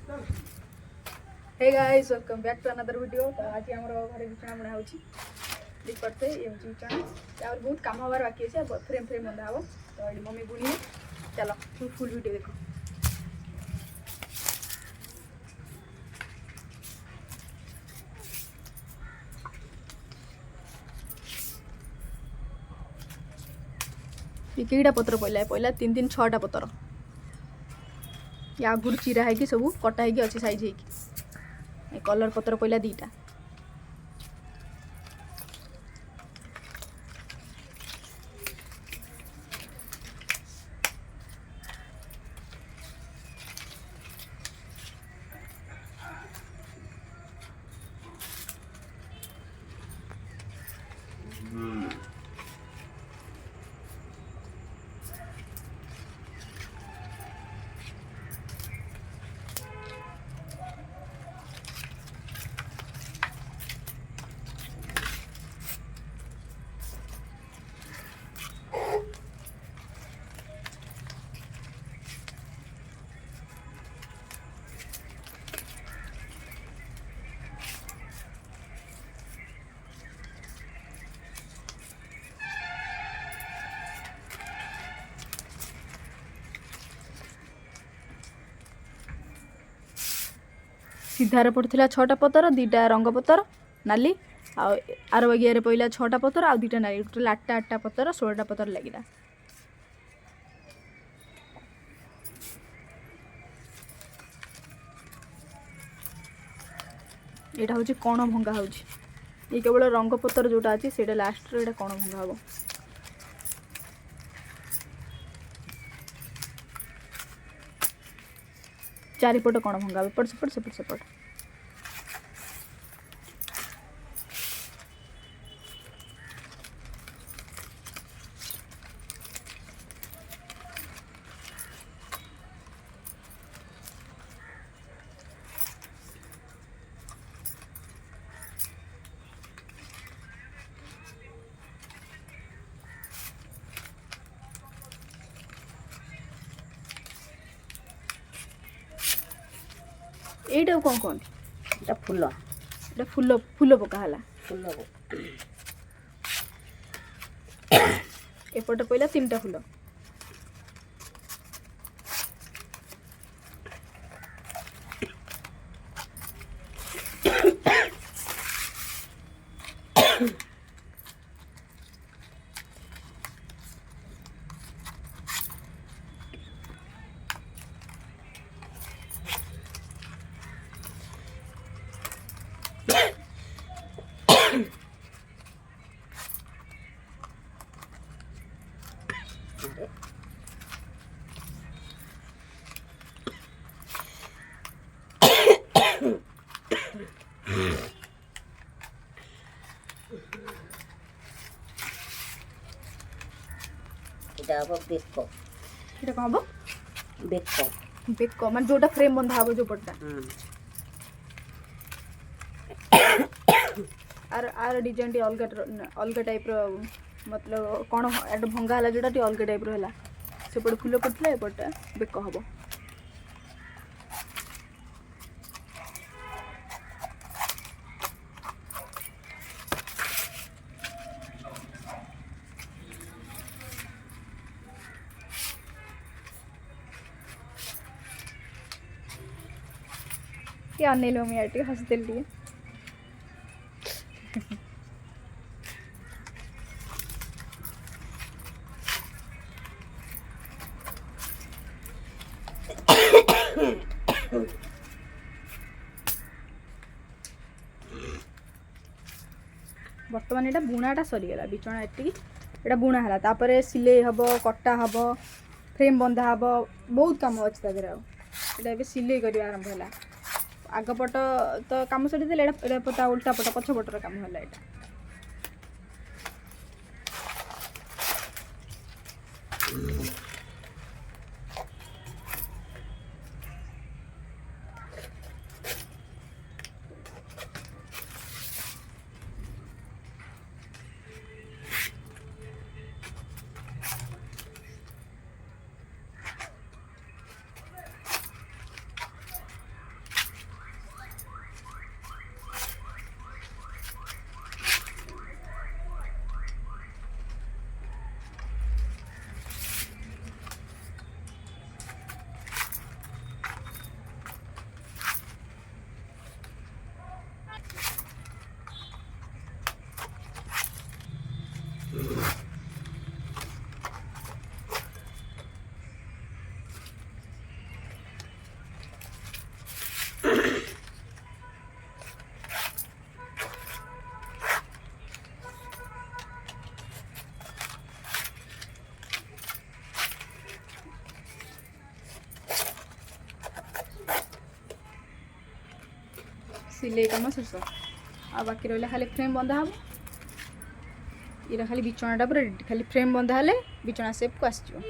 Hey guys welcome back to another video. तो आज हमर घरे बिछना बना होची देख पड़ते ये होची बिछना और बहुत काम हवार बाकी है। फ्रेम फ्रेम बंधा हो तो ये मम्मी बुनी चलो फुल वीडियो देखो। कईटा पत्र पड़ा पहला 3 6टा पतर या आगुर चिरा है सब कटा है अच्छी साइज है। कलर पत्र पड़ा 2टा। सीधार पड़ता 6टा पतर 2टा रंग पतर नाली आर बगिया पड़ा 6टा पतर आ 2टा नाली टोटल 8टा पतर 16टा पतर लगे। यहाँ हूँ कण भंगा हो केवल रंग पतर जोटा अच्छी से लास्ट रे कण भंगा हम। चारिपट कण भंगा एपट सेपट सेपट सेपट। एटा कौन कौन এটা ফুল एटा फूल फूल पका है ফুল एपटे पहला 3टा फूल এটা হবো বেক এটা কম হবো বেক बेक मान जोटा फ्रेम बंधा हम जो पट्टा आर डिजाइन टी अलग टाइप रो मतलब कौन एट भंगा है जोटा टी अलग टाइप रो है सेपटे फूल पड़ता एपटे बेक हम। अनेलो मुझे हसदेली बर्तमान यहाँ बुणाटा सरीगला बिछना ये बुणा है तापर सिले हम कटा हम फ्रेम बंधा हम बहुत कम अच्छे तरह सिले कर आरंभ है। आगपट तो कम सरी पता उल्टा पट पछपटर कम है। सिले कम शेष आ बाकी रहा खाली फ्रेम बंधा हम ये खाली बिछणाटा पूरा खाली फ्रेम बंधा हेले बिछणा सेप को आसो।